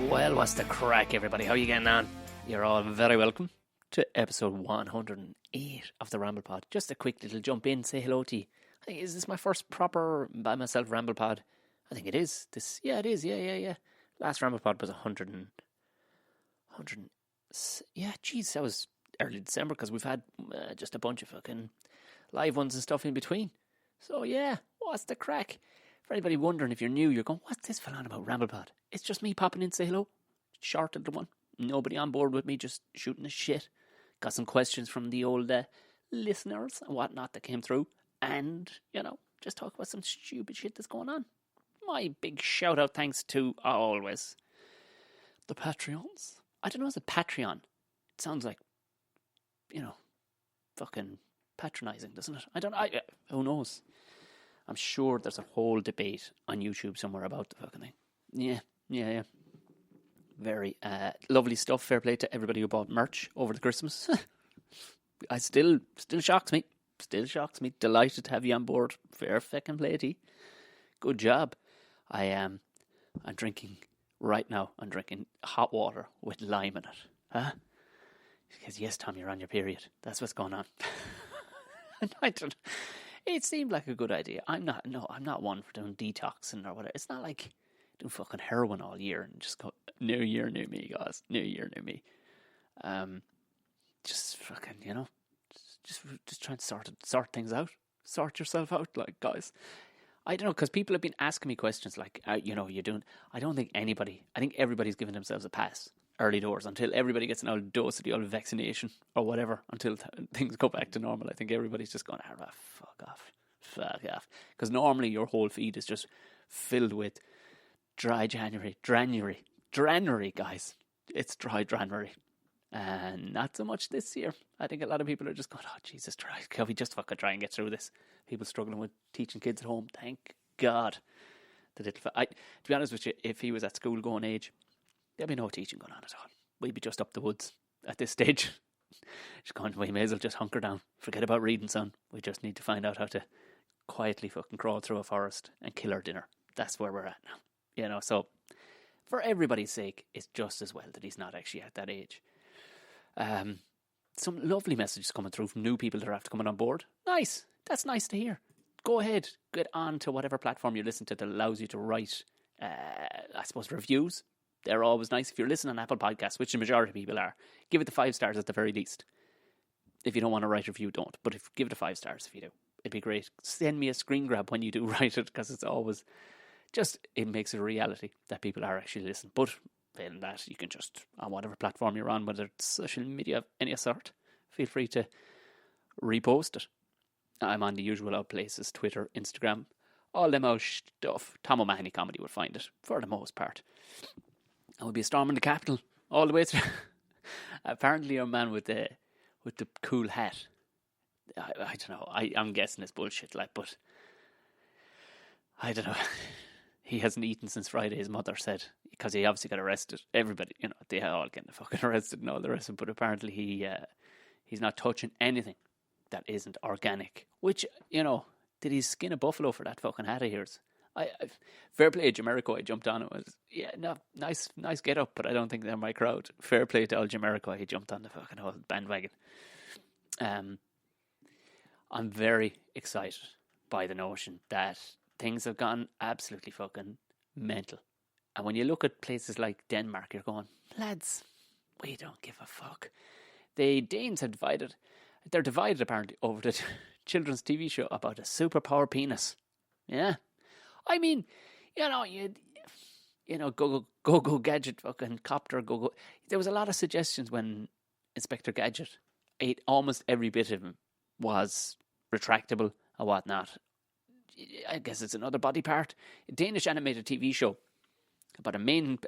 Well, what's the crack, everybody? How you getting on? You're all very welcome to episode 108 of the Ramble Pod. Just a quick little jump in, say hello to you. I think, is this my first proper, by myself, Ramble Pod? I think it is. It is. Yeah. Last Ramble Pod was 100 yeah, geez, that was early December, because we've had just a bunch of fucking live ones and stuff in between. So, yeah, what's the crack? For anybody wondering, if you're new, you're going, what's this fella on about, Ramble Pod? It's just me popping in to say hello. Short little one. Nobody on board with me, just shooting the shit. Got some questions from the old listeners and whatnot that came through. And, just talk about some stupid shit that's going on. My big shout out thanks to, always, the Patreons. I don't know, is it Patreon? It sounds like, fucking patronising, doesn't it? Who knows? I'm sure there's a whole debate on YouTube somewhere about the fucking thing. Yeah. Very lovely stuff. Fair play to everybody who bought merch over the Christmas. I still shocks me. Delighted to have you on board. Fair fucking play to you. Good job. I'm drinking right now. I'm drinking hot water with lime in it. Huh? Because yes, Tom, you're on your period. That's what's going on. It seemed like a good idea. I'm not one for doing detoxing or whatever. It's not like doing fucking heroin all year and just go, new year, new me, guys. New year, new me. Just fucking, just trying to sort things out. Sort yourself out, like, guys. I don't know, because people have been asking me questions like, you're doing, I think everybody's giving themselves a pass early doors until everybody gets an old dose of the old vaccination or whatever, until things go back to normal. I think everybody's just going, fuck off. Because normally your whole feed is just filled with dry January, guys. It's dry January. And not so much this year. I think a lot of people are just going, oh, Jesus Christ, can we just fucking try and get through this? People struggling with teaching kids at home. Thank God. To be honest with you, if he was at school going age, there'd be no teaching going on at all. We'd be just up the woods at this stage. Just going, we may as well just hunker down. Forget about reading, son. We just need to find out how to quietly fucking crawl through a forest and kill our dinner. That's where we're at now. So for everybody's sake, it's just as well that he's not actually at that age. Some lovely messages coming through from new people that are after coming on board. Nice. That's nice to hear. Go ahead. Get on to whatever platform you listen to that allows you to write, reviews. They're always nice. If you're listening on Apple Podcasts, which the majority of people are, give it the 5 stars at the very least. If you don't want to write a review, don't. But give it the 5 stars if you do. It'd be great. Send me a screen grab when you do write it, because it's always it makes it a reality that people are actually listening. But failing that, you can just, on whatever platform you're on, whether it's social media of any sort, feel free to repost it. I'm on the usual out places, Twitter, Instagram, all them out stuff. Tom O'Mahony Comedy will find it, for the most part. And we'll be storming the Capitol all the way through. Apparently your man with the cool hat, I don't know, I'm guessing it's bullshit, but I don't know. He hasn't eaten since Friday, his mother said, because he obviously got arrested. Everybody, they all getting fucking arrested and all the rest of it, but apparently he's not touching anything that isn't organic. Which, did he skin a buffalo for that fucking hat of his? Fair play to Jamiroquai, jumped on it. Nice get up, but I don't think they're my crowd. Fair play to old Jamiroquai, he jumped on the fucking whole bandwagon. I'm very excited by the notion that things have gone absolutely fucking mental. And when you look at places like Denmark, you're going, lads, we don't give a fuck. The Danes have divided. They're divided apparently over the children's TV show about a superpower penis. Yeah. I mean, go Gadget, fucking copter, go. There was a lot of suggestions when Inspector Gadget, almost every bit of him was retractable and whatnot. I guess it's another body part. A Danish animated TV show about a man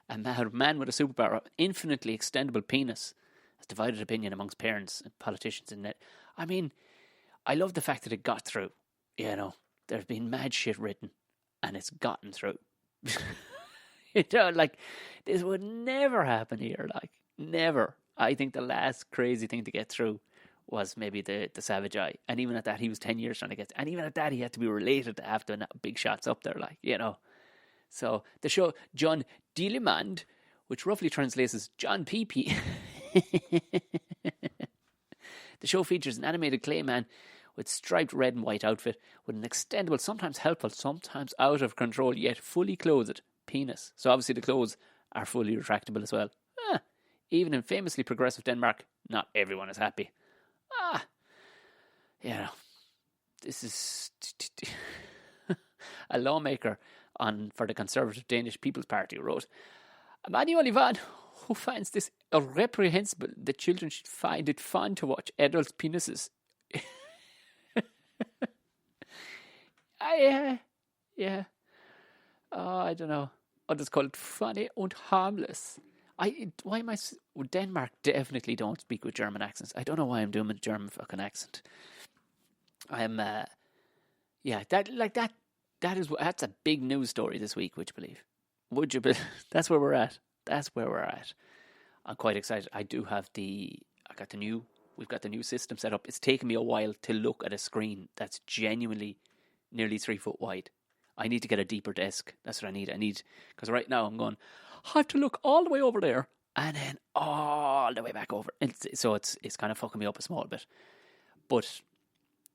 with a superpower, infinitely extendable penis, has divided opinion amongst parents and politicians in it. I mean, I love the fact that it got through. There's been mad shit written, and it's gotten through. This would never happen here. Never. I think the last crazy thing to get through was maybe the Savage Eye. And even at that, he was 10 years trying to get... And even at that, he had to be related to have the big shots up there, So the show, John Dlemand, which roughly translates as John PP. The show features an animated clay man with striped red and white outfit with an extendable, sometimes helpful, sometimes out of control, yet fully clothed penis. So obviously the clothes are fully retractable as well. Even in famously progressive Denmark, not everyone is happy. This is a lawmaker for the Conservative Danish People's Party wrote, Emmanuel Ivan, who finds this reprehensible that children should find it fun to watch adults' penises. Yeah. Oh, I don't know. I'll just call it funny and harmless. Denmark definitely don't speak with German accents. I don't know why I'm doing a German fucking accent. That's a big news story this week, would you believe? Would you believe? That's where we're at. I'm quite excited. We've got the new system set up. It's taken me a while to look at a screen that's genuinely nearly 3 foot wide. I need to get a deeper desk. That's what I need. Because right now I'm going, I have to look all the way over there and then all the way back over. So it's kind of fucking me up a small bit. But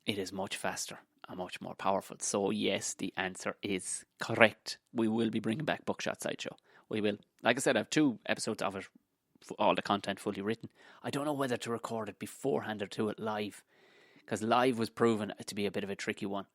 it is much faster and much more powerful. So yes, the answer is correct. We will be bringing back Bookshot Sideshow. We will. Like I said, I have 2 episodes of it, all the content fully written. I don't know whether to record it beforehand or do it live. Because live was proven to be a bit of a tricky one.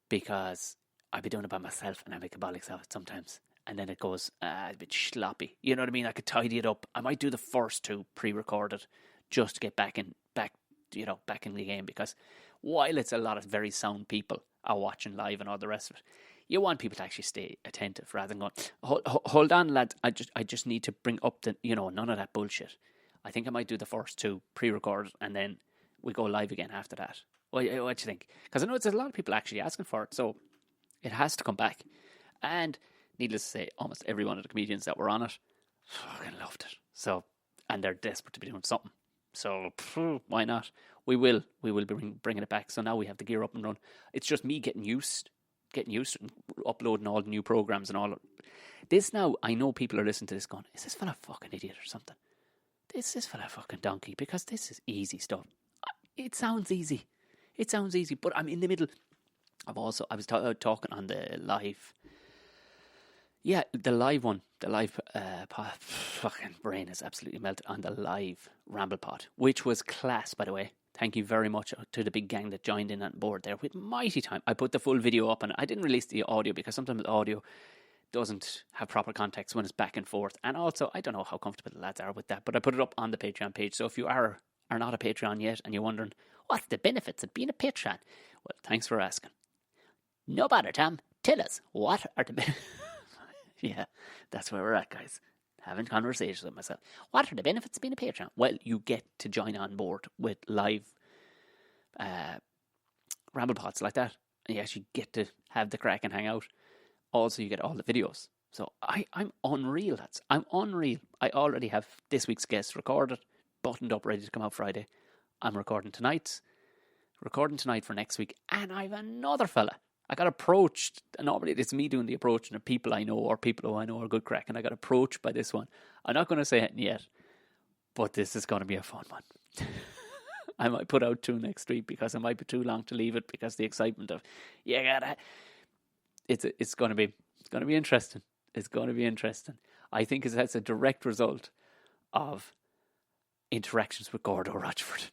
Because I'd be doing it by myself and I make a bollocks of it sometimes. And then it goes a bit sloppy. You know what I mean? I could tidy it up. I might do the first 2 pre-recorded just to get back in the game. Because while it's a lot of very sound people are watching live and all the rest of it, you want people to actually stay attentive rather than going, hold on, lads, I just need to bring up none of that bullshit. I think I might do the first 2 pre-recorded and then we go live again after that. What do you think? Because I know there's a lot of people actually asking for it, so it has to come back. And needless to say, almost every one of the comedians that were on it fucking loved it. So, and they're desperate to be doing something. So, why not? We will be bringing it back. So now we have the gear up and run. It's just me getting used to uploading all the new programs and all. This now, I know people are listening to this going, is this fella a fucking idiot or something? Is this fella a fucking donkey? Because this is easy stuff. It sounds easy, but I'm in the middle. I was talking on the live. Yeah, the live one. The live fucking brain is absolutely melted on the live Ramble Pod, which was class, by the way. Thank you very much to the big gang that joined in on board there with mighty time. I put the full video up and I didn't release the audio because sometimes the audio doesn't have proper context when it's back and forth. And also, I don't know how comfortable the lads are with that, but I put it up on the Patreon page. So if you are not a Patreon yet and you're wondering, what's the benefits of being a Patreon? Well, thanks for asking. No bother, Tom. Tell us, what are the benefits? Yeah, that's where we're at, guys. Having conversations with myself. What are the benefits of being a Patreon? Well, you get to join on board with live Ramble Pods like that. And you actually get to have the crack and hang out. Also, you get all the videos. So I'm unreal, lads. I'm unreal. I already have this week's guest recorded, buttoned up, ready to come out Friday. I'm recording tonight for next week. And I have another fella. I got approached, and normally it's me doing the approach, and people I know or people who I know are good crack, and I got approached by this one. I'm not going to say it yet, but this is going to be a fun one. I might put out 2 next week because it might be too long to leave it because the excitement of it's going to be interesting. It's going to be interesting. I think that's a direct result of interactions with Gordo Rochford.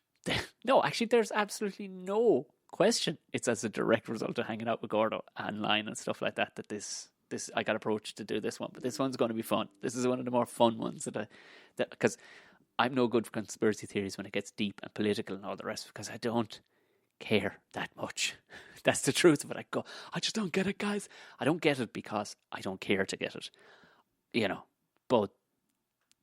No, actually, there's absolutely no question. It's as a direct result of hanging out with Gordo online and stuff like that this I got approached to do this one, but this one's going to be fun. This is one of the more fun ones because I'm no good for conspiracy theories when it gets deep and political and all the rest, because I don't care that much. That's the truth of it. I just don't get it, guys. I don't get it because I don't care to get it. But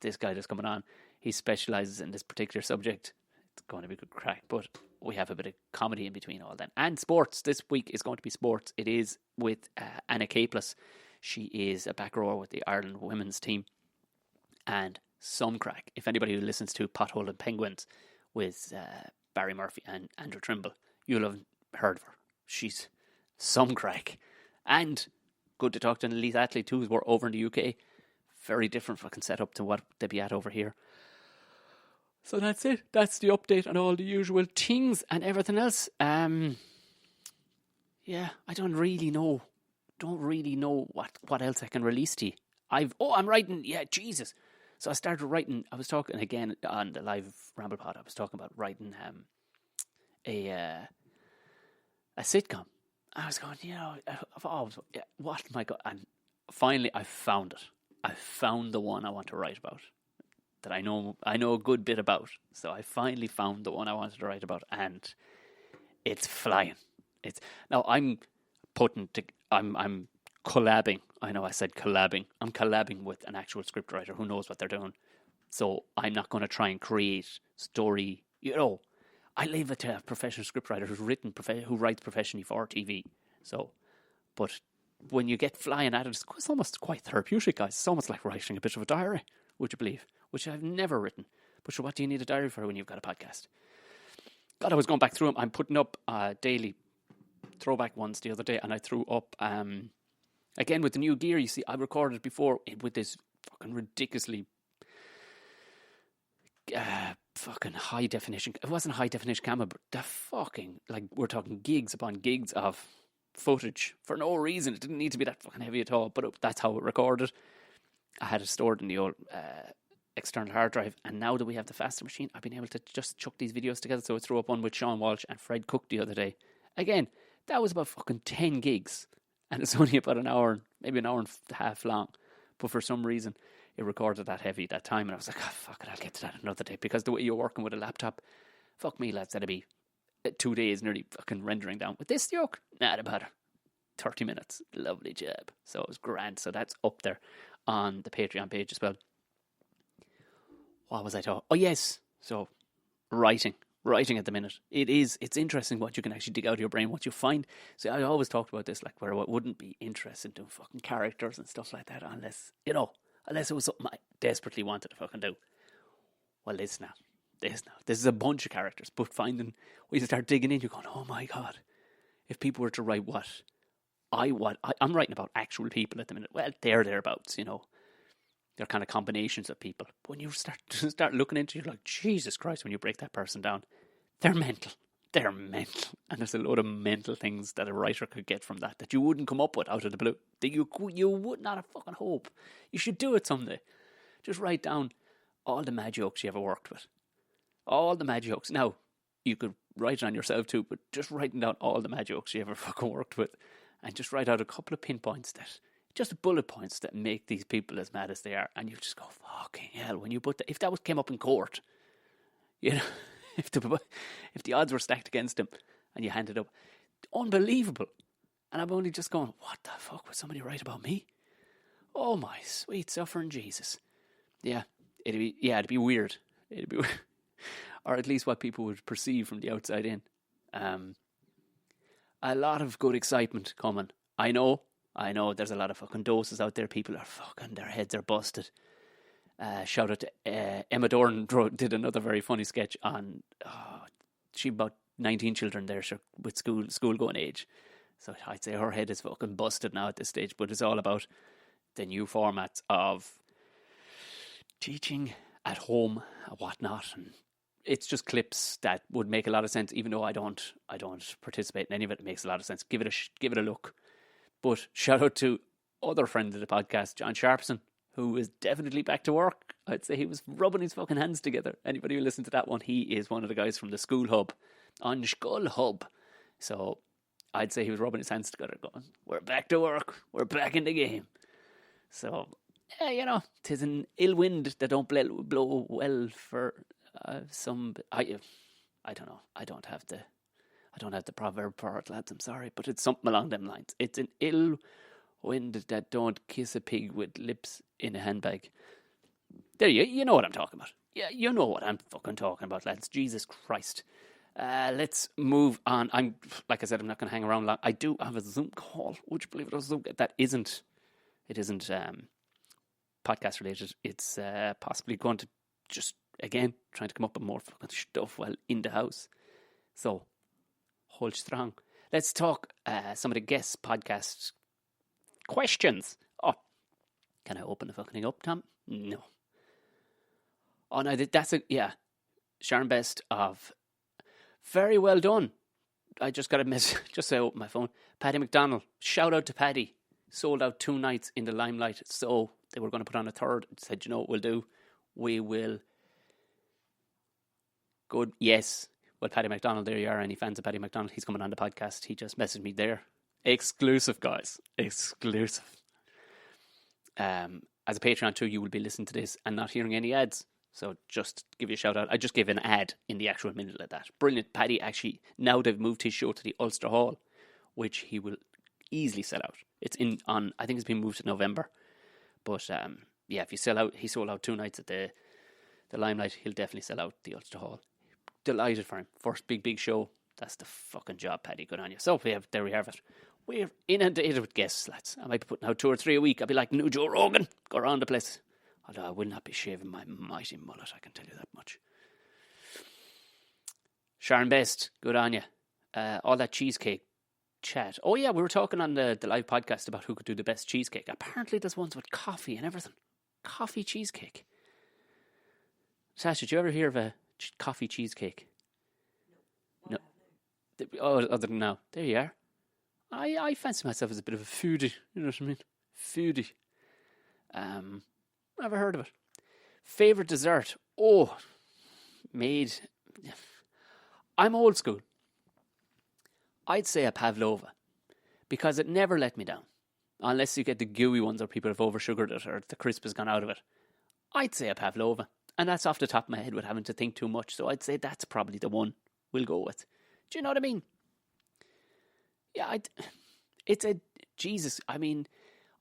this guy that's coming on, he specialises in this particular subject. It's going to be good crack, but we have a bit of comedy in between all that. And sports. This week is going to be sports. It is with Anna Capeless. She is a back rower with the Ireland women's team. And some crack. If anybody who listens to Pothole and Penguins with Barry Murphy and Andrew Trimble, you'll have heard of her. She's some crack. And Good Detoxing and Elite Athlete 2s were over in the UK. Very different fucking setup to what they'd be at over here. So that's it. That's the update on all the usual things and everything else. Yeah, I don't really know what else I can release to you. I'm writing, Jesus. So I started writing, I was talking again on the live Ramble Pod, I was talking about writing a sitcom. I was going, I've always, what am I going, and finally I found it. I found the one I want to write about, that I know a good bit about. So I finally found the one I wanted to write about, and it's flying. I'm collabing. I know I said collabing. I'm collabing with an actual scriptwriter who knows what they're doing. So I'm not going to try and create story. I leave it to a professional scriptwriter who writes professionally for TV. So, but when you get flying at it, it's almost quite therapeutic, guys. It's almost like writing a bit of a diary, would you believe? Which I've never written. But sure, what do you need a diary for when you've got a podcast? God, I was going back through them. I'm putting up daily throwback ones the other day, and I threw up, again with the new gear, you see, I recorded before with this fucking ridiculously fucking high definition. It wasn't a high definition camera, but the fucking, like, we're talking gigs upon gigs of footage for no reason. It didn't need to be that fucking heavy at all, but that's how it recorded. I had it stored in the old external hard drive, and now that we have the faster machine, I've been able to just chuck these videos together. So I threw up one with Sean Walsh and Fred Cook the other day. Again, that was about fucking 10 gigs, and it's only about an hour, maybe an hour and a half long, but for some reason it recorded that heavy that time, and I was like, fuck it, I'll get to that another day, because the way you're working with a laptop, fuck me lads, that'd be 2 days nearly fucking rendering down. With this yoke, not about 30 minutes, lovely job. So it was grand. So that's up there on the Patreon page as well. What was I talking? Oh yes, so writing at the minute. It's interesting what you can actually dig out of your brain, what you find. So I always talked about this, like, where I wouldn't be interested in doing fucking characters and stuff like that unless it was something I desperately wanted to fucking do. Well, this is a bunch of characters, but when you start digging in, you're going, oh my God, if people were to write what I'm writing about actual people at the minute. Well, thereabouts, they're kind of combinations of people. But when you start looking into it, you're like, Jesus Christ, when you break that person down, they're mental. And there's a load of mental things that a writer could get from that you wouldn't come up with out of the blue. That you would not have fucking hope. You should do it someday. Just write down all the mad jokes you ever worked with. All the mad jokes. Now, you could write it on yourself too, but just writing down all the mad jokes you ever fucking worked with, and just write out a couple of pinpoints just bullet points that make these people as mad as they are, and you just go, fucking hell, when you put that, if that came up in court, if the odds were stacked against him and you handed up, unbelievable. And I'm only just going, what the fuck would somebody write about me? Oh my sweet suffering Jesus. Yeah, it'd be weird. It'd be weird. Or at least what people would perceive from the outside in. A lot of good excitement coming. I know there's a lot of fucking doses out there. People are fucking, their heads are busted. Shout out to Emma Doran, did another very funny sketch on, she about 19 children there with school going age. So I'd say her head is fucking busted now at this stage, but it's all about the new formats of teaching at home and whatnot, and it's just clips that would make a lot of sense, even though I don't participate in any of it. It makes a lot of sense. Give it a look. But shout out to other friend of the podcast, John Sharpson, who is definitely back to work. I'd say he was rubbing his fucking hands together. Anybody who listened to that one, he is one of the guys from the School Hub on Skull Hub. So I'd say he was rubbing his hands together going, we're back to work. We're back in the game. So, yeah, 'tis an ill wind that don't blow well for some. I don't know. I don't have the proverb for it, lads. I'm sorry, but it's something along them lines. It's an ill wind that don't kiss a pig with lips in a handbag. There you know what I'm talking about. Yeah, you know what I'm fucking talking about, lads. Jesus Christ. Let's move on. Like I said, I'm not going to hang around long. I do have a Zoom call. Would you believe it? It isn't podcast related. It's possibly going to just, again, trying to come up with more fucking stuff while in the house. So, hold strong. Let's talk some of the guest podcast Questions. Oh, can I open the fucking thing up, Tom? No. Oh, no, that's a, yeah. Sharon Best of, very well done. I just got a message, just so I opened my phone. Paddy McDonald, shout out to Paddy. Sold out 2 nights in the Limelight. So they were going to put on a third. Said, you know what we'll do? We will. Good. Yes. Well, Paddy McDonald, there you are. Any fans of Paddy McDonald? He's coming on the podcast. He just messaged me there. Exclusive, guys. Exclusive. As a Patreon too, you will be listening to this and not hearing any ads. So just give you a shout out. I just gave an ad in the actual minute of that. Brilliant. Paddy actually, now they've moved his show to the Ulster Hall, which he will easily sell out. It's I think it's been moved to November. But yeah, if you sell out, he sold out 2 nights at the Limelight, he'll definitely sell out the Ulster Hall. Delighted for him. First big show. That's the fucking job, Paddy. Good on you. So there we have it. We're inundated with guests, lads. I might be putting out 2 or 3 a week. I'll be like new Joe Rogan. Go around the place. Although I will not be shaving my mighty mullet, I can tell you that much. Sharon Best, good on you. All that cheesecake chat. Oh yeah, we were talking on the live podcast about who could do the best cheesecake. Apparently there's ones with coffee and everything. Coffee cheesecake. Sasha, did you ever hear of a coffee cheesecake? No. Oh, other than now. There you are. I fancy myself as a bit of a foodie. You know what I mean? Foodie. Never heard of it. Favourite dessert? Oh, made. I'm old school. I'd say a pavlova because it never let me down. Unless you get the gooey ones or people have oversugared it or the crisp has gone out of it. I'd say a pavlova. And that's off the top of my head without having to think too much. So I'd say that's probably the one we'll go with. Do you know what I mean? Yeah, it's a... Jesus, I mean...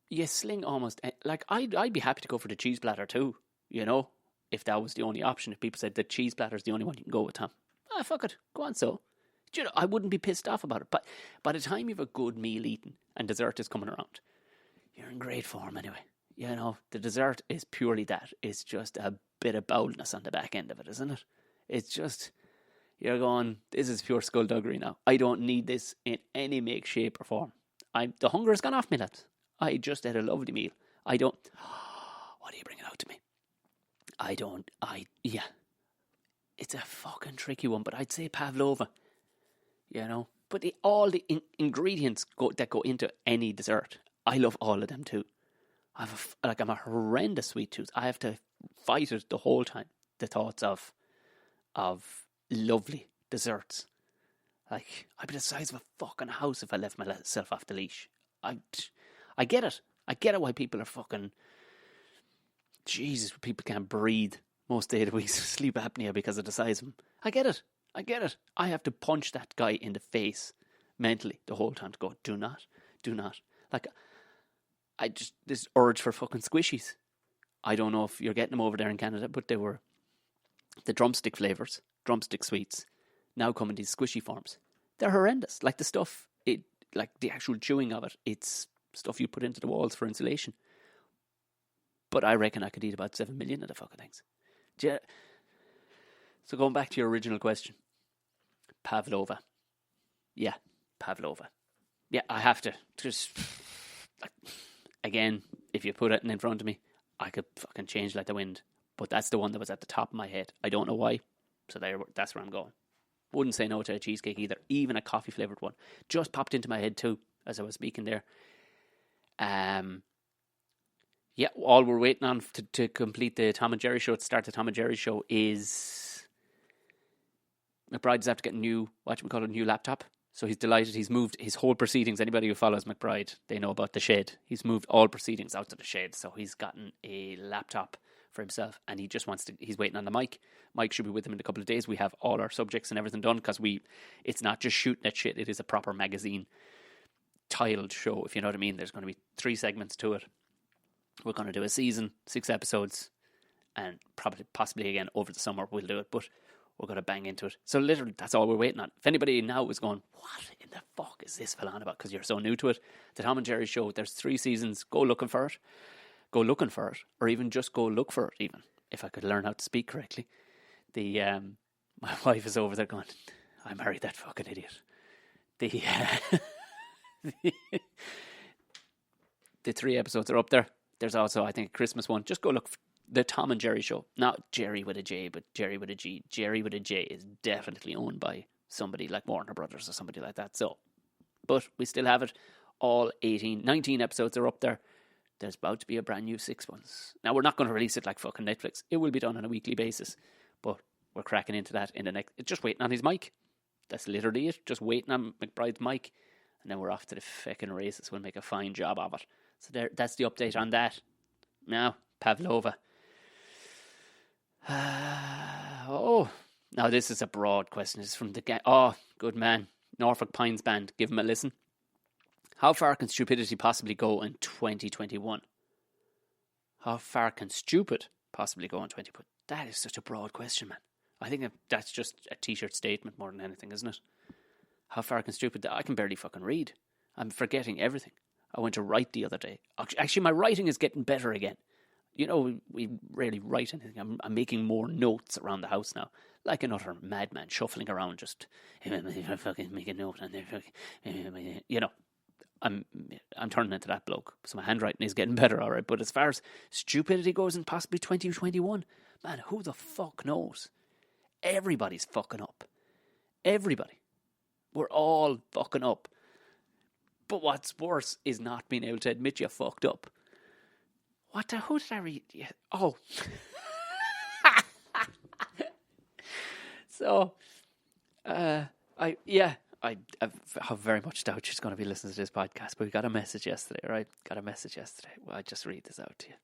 You sling almost... Like, I'd be happy to go for the cheese platter too, you know? If that was the only option. If people said the cheese platter's the only one you can go with, Tom. Fuck it. Go on, so. You know, I wouldn't be pissed off about it. But by the time you have a good meal eaten and dessert is coming around, you're in great form anyway. You know, the dessert is purely that. It's just a bit of boldness on the back end of it, isn't it? It's just... You're going, this is pure skullduggery now. I don't need this in any make, shape or form. The hunger has gone off me, lads. I just had a lovely meal. I don't... What are you bringing out to me? Yeah. It's a fucking tricky one, but I'd say pavlova. You know? But all the ingredients that go into any dessert, I love all of them too. I'm a horrendous sweet tooth. I have to fight it the whole time. The thoughts of lovely desserts. Like, I'd be the size of a fucking house if I left myself off the leash. I get it. I get it why people are fucking... Jesus, people can't breathe most days of the week. Sleep apnea because of the size of them. I get it. I have to punch that guy in the face mentally the whole time to go, do not. Like, this urge for fucking squishies. I don't know if you're getting them over there in Canada, but they were the drumstick flavours, drumstick sweets, now come in these squishy forms. They're horrendous. Like the stuff, like the actual chewing of it, it's stuff you put into the walls for insulation. But I reckon I could eat about 7 million of the fucking things. Yeah. So going back to your original question, pavlova. Yeah, pavlova. Yeah, I have to. Just, again, if you put it in front of me, I could fucking change like the wind. But that's the one that was at the top of my head. I don't know why. So that's where I'm going. Wouldn't say no to a cheesecake either. Even a coffee flavoured one. Just popped into my head too as I was speaking there. Yeah, all we're waiting on to complete the Tom and Jerry show, to start the Tom and Jerry show, is McBride's have to get a new laptop. So he's delighted. He's moved his whole proceedings. Anybody who follows McBride, they know about the shed. He's moved all proceedings out to the shed. So he's gotten a laptop for himself, and he just wants to... He's waiting on the mic. Mike should be with him in a couple of days. We have all our subjects and everything done, because it's not just shooting at shit. It is a proper magazine tiled show, if you know what I mean. There's going to be 3 segments to it. We're going to do a season, 6 episodes, and possibly again over the summer we'll do it, but we're going to bang into it. So literally, that's all we're waiting on. If anybody now is going, what in the fuck is this fella on about? Because you're so new to it. The Tom and Jerry show, there's 3 seasons. Go looking for it. Or even just go look for it, even, if I could learn how to speak correctly. My wife is over there going, I married that fucking idiot. The 3 episodes are up there. There's also, I think, a Christmas one. Just go look for the Tom and Jerry show. Not Jerry with a J, but Jerry with a G. Jerry with a J is definitely owned by somebody like Warner Brothers or somebody like that. So, but we still have it. All 19 episodes are up there. There's about to be a brand new 6 ones. Now, we're not going to release it like fucking Netflix. It will be done on a weekly basis. But we're cracking into that in the next... Just waiting on his mic. That's literally it. Just waiting on McBride's mic. And then we're off to the fucking races. We'll make a fine job of it. So that's the update on that. Now, pavlova. Now this is a broad question. It's from the guy. Oh, good man. Norfolk Pines Band. Give him a listen. How far can stupidity possibly go in 2021? How far can stupid possibly go in 2021? That is such a broad question, man. I think that's just a t-shirt statement more than anything, isn't it? How far can stupid... I can barely fucking read. I'm forgetting everything. I went to write the other day. Actually, my writing is getting better again. You know, we rarely write anything. I'm making more notes around the house now. Like an utter madman shuffling around just... fucking make a note and then... You know. I'm turning into that bloke. So my handwriting is getting better, all right. But as far as stupidity goes in possibly 2021, man, who the fuck knows? Everybody's fucking up. Everybody. We're all fucking up. But what's worse is not being able to admit you fucked up. Who did I read? Yeah. Oh. So, I have very much doubt she's going to be listening to this podcast, but we got a message yesterday, right? Well, I just read this out to you.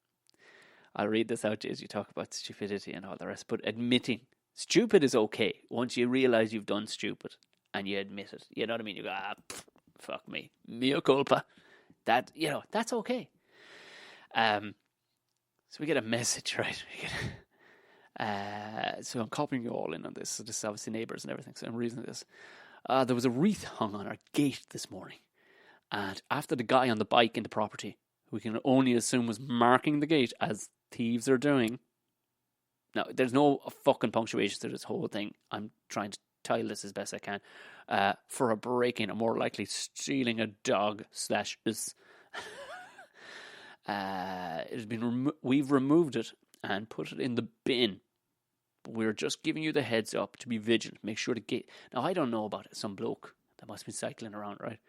I'll read this out to you as you talk about stupidity and all the rest, but admitting stupid is okay once you realise you've done stupid and you admit it. You know what I mean? You go, fuck me. Mea culpa. That, you know, that's okay. So we get a message, right? So I'm copying you all in on this. So this is obviously neighbours and everything, so I'm reading this. There was a wreath hung on our gate this morning. And after the guy on the bike in the property, who we can only assume was marking the gate as thieves are doing. Now, there's no fucking punctuation to this whole thing. I'm trying to tile this as best I can. For a break-in, or more likely stealing a dog /is. It's been we've removed it and put it in the bin. We're just giving you the heads up to be vigilant. Make sure the gate... Now, I don't know about it. Some bloke that must be cycling around, right?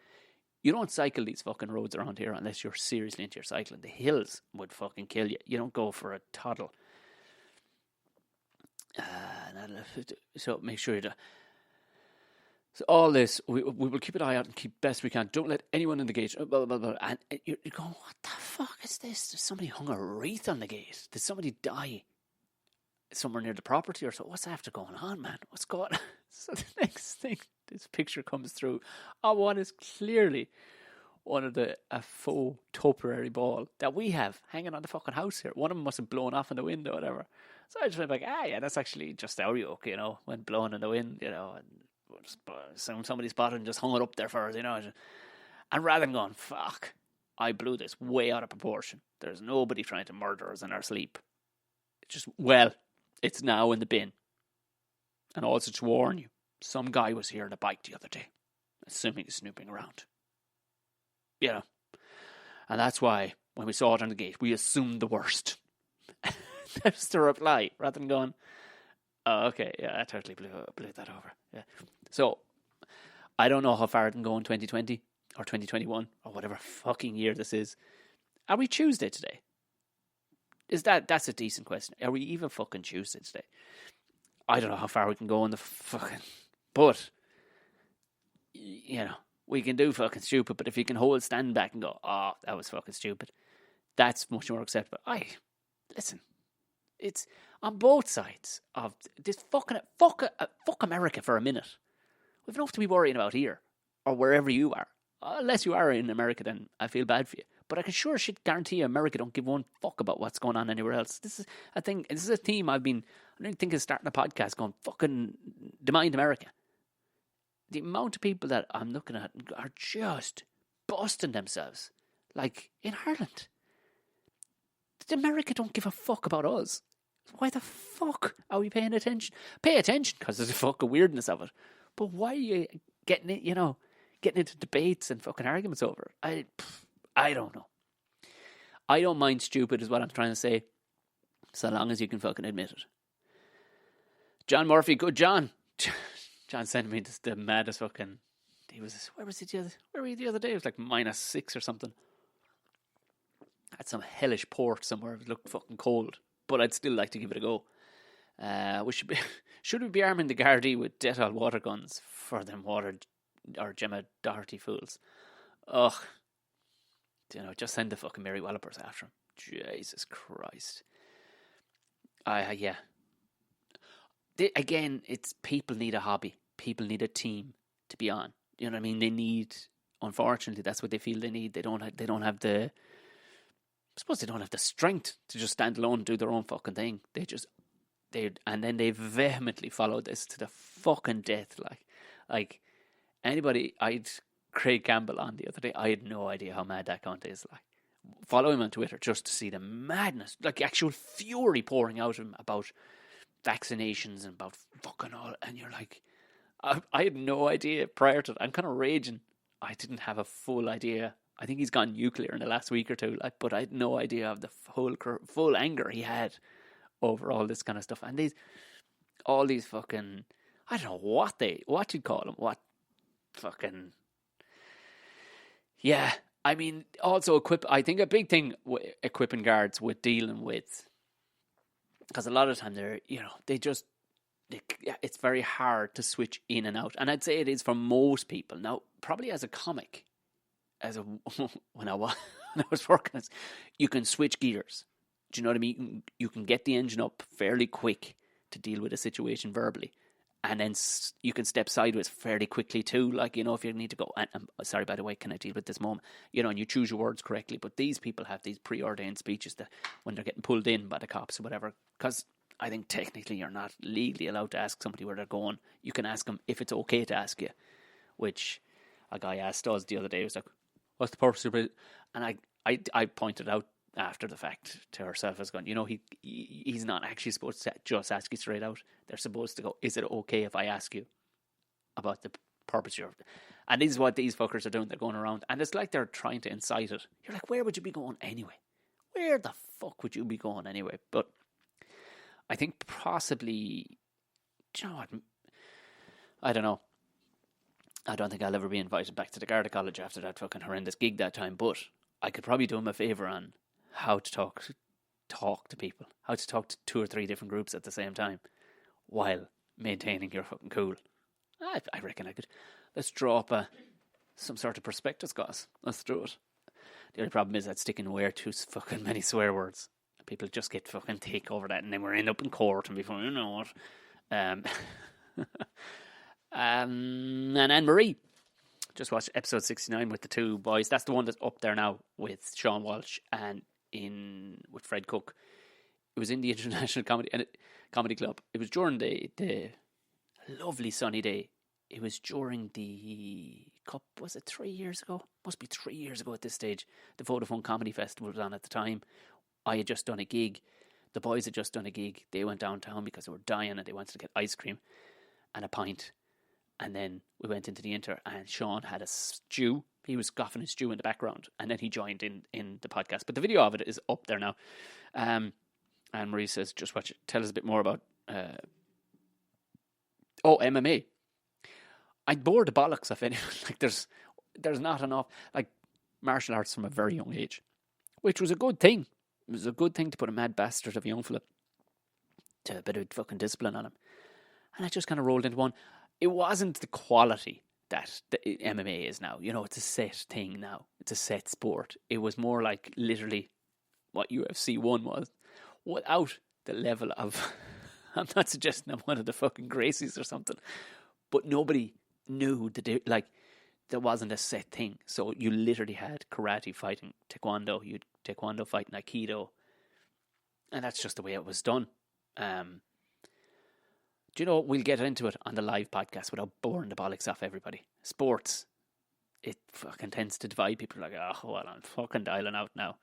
You don't cycle these fucking roads around here unless you're seriously into your cycling. The hills would fucking kill you. You don't go for a toddle. So make sure you do. So all this, we will keep an eye out and keep best we can. Don't let anyone in the gate... Blah, blah, blah. And you're going, what the fuck is this? Somebody hung a wreath on the gate. Did somebody die somewhere near the property or so? What's after going on, man? What's going on? So the next thing, this picture comes through of what is clearly one of a faux Tupperware ball that we have hanging on the fucking house here. One of them must have blown off in the wind or whatever. So I just went like, yeah, that's actually just our yoke, you know, when blowing in the wind, you know, and somebody spotted and just hung it up there for us, you know. And rather than going, fuck, I blew this way out of proportion. There's nobody trying to murder us in our sleep. It's now in the bin. And also to warn you, some guy was here on a bike the other day, assuming he's snooping around. You know. And that's why, when we saw it on the gate, we assumed the worst. That's the reply, rather than going, oh, okay, yeah, I totally blew that over. Yeah. So, I don't know how far it can go in 2020, or 2021, or whatever fucking year this is. Are we Tuesday today? That's a decent question. Are we even fucking Tuesday today? I don't know how far we can go in the fucking... But, you know, we can do fucking stupid, but if you can stand back and go, oh, that was fucking stupid, that's much more acceptable. Listen, it's on both sides of this fuck America for a minute. We've enough to be worrying about here, or wherever you are. Unless you are in America, then I feel bad for you. But I can sure shit guarantee you America don't give one fuck about what's going on anywhere else. This is a thing. This is a theme I don't think of starting a podcast going, fucking Dlemand America. The amount of people that I'm looking at are just busting themselves. Like, in Ireland. America don't give a fuck about us. Why the fuck are we paying attention? Pay attention because there's a fucking weirdness of it. But why are you getting into debates and fucking arguments over it? I don't know. I don't mind stupid is what I'm trying to say, so long as you can fucking admit it. John Murphy, good John. John sent me the maddest fucking... Where were you the other day? It was like -6 or something. Had some hellish port somewhere. It looked fucking cold, but I'd still like to give it a go. Should we be arming the Gardaí with Dettol water guns for them water or Gemma Doherty fools? Ugh. Just send the fucking Mary Wallopers after him. Jesus Christ. Yeah. Again, it's people need a hobby. People need a team to be on. You know what I mean? They need, unfortunately, that's what they feel they need. They don't have the, I suppose they don't have the strength to just stand alone and do their own fucking thing. And then they vehemently follow this to the fucking death. Like anybody, I'd Craig Campbell on the other day. I had no idea how mad that cunt is. Like, follow him on Twitter just to see the madness, like actual fury pouring out of him about vaccinations and about fucking all. And you're like, I had no idea prior to that. I'm kind of raging. I didn't have a full idea. I think he's gone nuclear in the last week or two. But I had no idea of the full anger he had over all this kind of stuff. And all these fucking, I don't know what you'd call them. What fucking, yeah. I mean, also I think a big thing equipping guards with dealing with, because a lot of the time it's very hard to switch in and out. And I'd say it is for most people. Now, probably as a comic, when I was working, you can switch gears. Do you know what I mean? You can get the engine up fairly quick to deal with a situation verbally. And then you can step sideways fairly quickly too. Like, if you need to go, and sorry, by the way, can I deal with this moment? And you choose your words correctly. But these people have these preordained speeches that when they're getting pulled in by the cops or whatever, because I think technically you're not legally allowed to ask somebody where they're going. You can ask them if it's okay to ask you, which a guy asked us the other day. He was like, what's the purpose of it? And I pointed out after the fact to herself as going, he's not actually supposed to just ask you straight out. They're supposed to go, is it okay if I ask you about the purpose of your... And this is what these fuckers are doing. They're going around. And it's like they're trying to incite it. You're like, where would you be going anyway? Where the fuck would you be going anyway? But I think possibly... Do you know what? I don't know. I don't think I'll ever be invited back to the Garda College after that fucking horrendous gig that time. But I could probably do him a favour on how to talk to people, how to talk to 2 or 3 different groups at the same time while maintaining your fucking cool. I reckon I could. Let's draw up some sort of prospectus, guys. Let's do it. The only problem is I'd stick in way too fucking many swear words. People just get fucking thick over that, and then we're end up in court and before you know what. And Anne-Marie just watched episode 69 with the 2 boys. That's the one that's up there now with Sean Walsh and with Fred Cook. It was in the International Comedy Club. It was during the lovely sunny day. It was during the Cup. Was it 3 years ago? Must be 3 years ago at this stage. The Vodafone Comedy Festival was on at the time. I had just done a gig. The boys had just done a gig. They went downtown because they were dying and they wanted to get ice cream and a pint. And then we went into the Inter and Sean had a stew. He was scoffing his stew in the background. And then he joined in the podcast. But the video of it is up there now. And Marie says, just watch it. Tell us a bit more about MMA. I'd bore the bollocks of anyone. Like there's not enough like martial arts from a very young age. Which was a good thing. It was a good thing to put a mad bastard of a young fella to a bit of fucking discipline on him. And I just kind of rolled into one. It wasn't the quality that the MMA is now. It's a set thing now. It's a set sport. It was more like literally what UFC 1 was without the level of... I'm not suggesting I'm one of the fucking Gracies or something. But nobody knew there wasn't a set thing. So you literally had karate fighting taekwondo. You had taekwondo fighting aikido. And that's just the way it was done. Do you know, we'll get into it on the live podcast without boring the bollocks off everybody. Sports, it fucking tends to divide people. Like, well, I'm fucking dialing out now.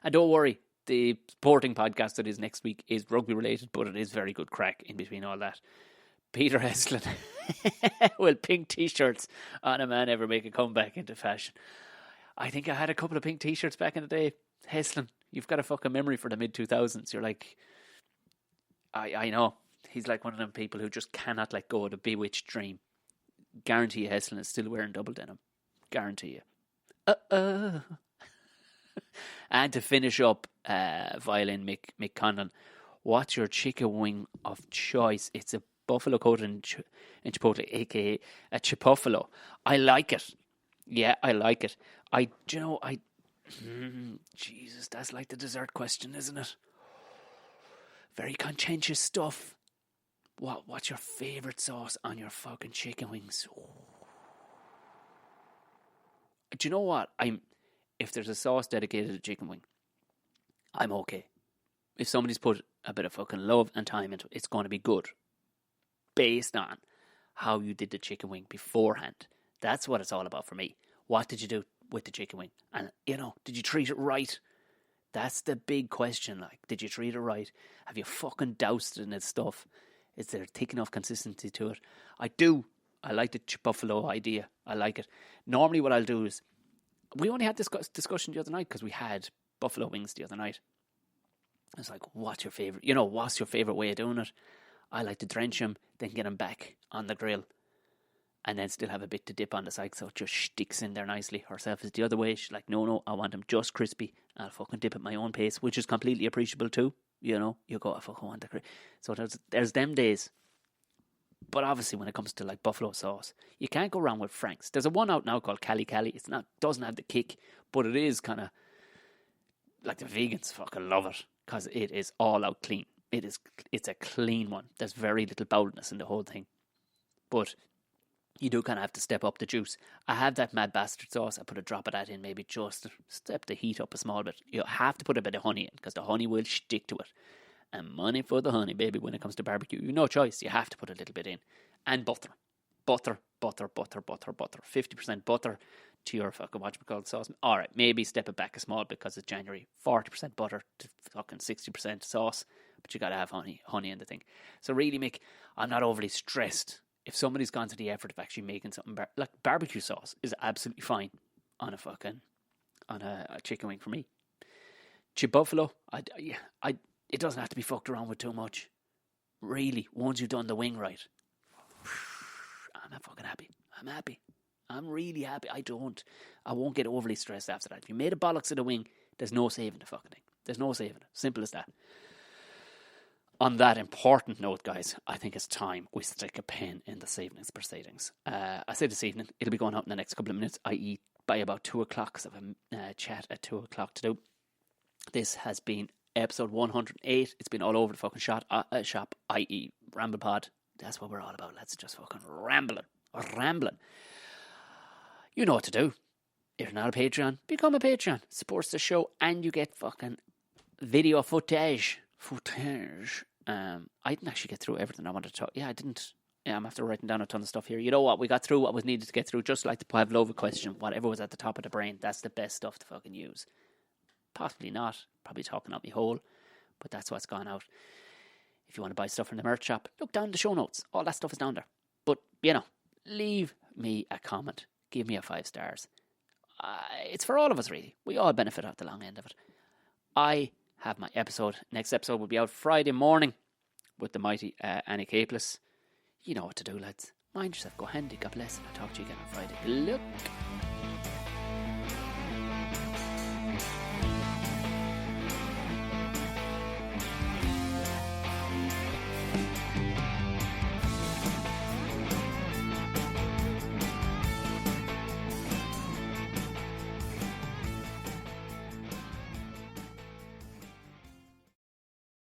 And don't worry, the sporting podcast that is next week is rugby related, but it is very good crack in between all that. Peter Estlin. Will pink t-shirts on a man ever make a comeback into fashion? I think I had a couple of pink t-shirts back in the day. Heslin, you've got a fucking memory for the mid-2000s. You're like, I know. He's like one of them people who just cannot let go of the bewitched dream. Guarantee you Heslin is still wearing double denim. Guarantee you. And to finish up, violin Mick Condon, what's your chicken wing of choice? It's a buffalo coated in chipotle, aka a chipoffalo. I like it. Yeah, I like it. Jesus, that's like the dessert question, isn't it? Very contentious stuff. What's your favourite sauce on your fucking chicken wings? Do you know what? If there's a sauce dedicated to chicken wing, I'm okay. If somebody's put a bit of fucking love and time into it, it's going to be good. Based on how you did the chicken wing beforehand. That's what it's all about for me. What did you do with the chicken wing? And, did you treat it right? That's the big question. Like, did you treat it right? Have you fucking doused it in its stuff? Is there thick enough consistency to it? I do. I like the buffalo idea. I like it. Normally what I'll do is, we only had this discussion the other night because we had buffalo wings the other night. It's like, what's your favourite? What's your favourite way of doing it? I like to drench them, then get them back on the grill, and then still have a bit to dip on the side so it just sticks in there nicely. Herself is the other way. She's like, no, I want them just crispy. I'll fucking dip at my own pace, which is completely appreciable too. You go, I fucking want the crispy. So there's them days. But obviously when it comes to like buffalo sauce, you can't go wrong with Frank's. There's a one out now called Cali. Doesn't have the kick, but it is kind of like the vegans fucking love it because it is all out clean. It's a clean one. There's very little boldness in the whole thing. But you do kind of have to step up the juice. I have that Mad Bastard sauce. I put a drop of that in, maybe just to step the heat up a small bit. You have to put a bit of honey in because the honey will stick to it. And money for the honey, baby, when it comes to barbecue. You no choice. You have to put a little bit in. And butter. Butter. 50% butter to your fucking whatchamacallit sauce. All right, maybe step it back a small bit because it's January. 40% butter to fucking 60% sauce. But you got to have honey in the thing. So really, Mick, I'm not overly stressed. If somebody's gone to the effort of actually making something, like barbecue sauce is absolutely fine on a chicken wing for me. Buffalo, it doesn't have to be fucked around with too much. Really, once you've done the wing right, I'm fucking happy. I'm happy. I'm really happy. I won't get overly stressed after that. If you made a bollocks of the wing, there's no saving the fucking thing. There's no saving it. Simple as that. On that important note, guys, I think it's time we stick a pin in this evening's proceedings. I say this evening, it'll be going up in the next couple of minutes, i.e. by about 2 o'clock, because I have a chat at 2 o'clock to do. This has been episode 108. It's been all over the fucking shop, i.e. Ramble Pod. That's what we're all about. Let's just fucking rambling. You know what to do. If you're not a Patreon, become a Patreon. Supports the show and you get fucking video footage. I didn't actually get through everything I wanted to talk. Yeah, I didn't. Yeah, I'm after writing down a ton of stuff here. You know what? We got through what was needed to get through, just like the pavlova question. Whatever was at the top of the brain, that's the best stuff to fucking use. Possibly not. Probably talking out my hole. But that's what's gone out. If you want to buy stuff from the merch shop, look down the show notes. All that stuff is down there. But, leave me a comment. Give me a 5 stars. It's for all of us, really. We all benefit off the long end of it. I have my episode. Next episode will be out Friday morning with the mighty Annie Capeless. You know what to do, lads. Mind yourself. Go handy. God bless. And I'll talk to you again on Friday. Look.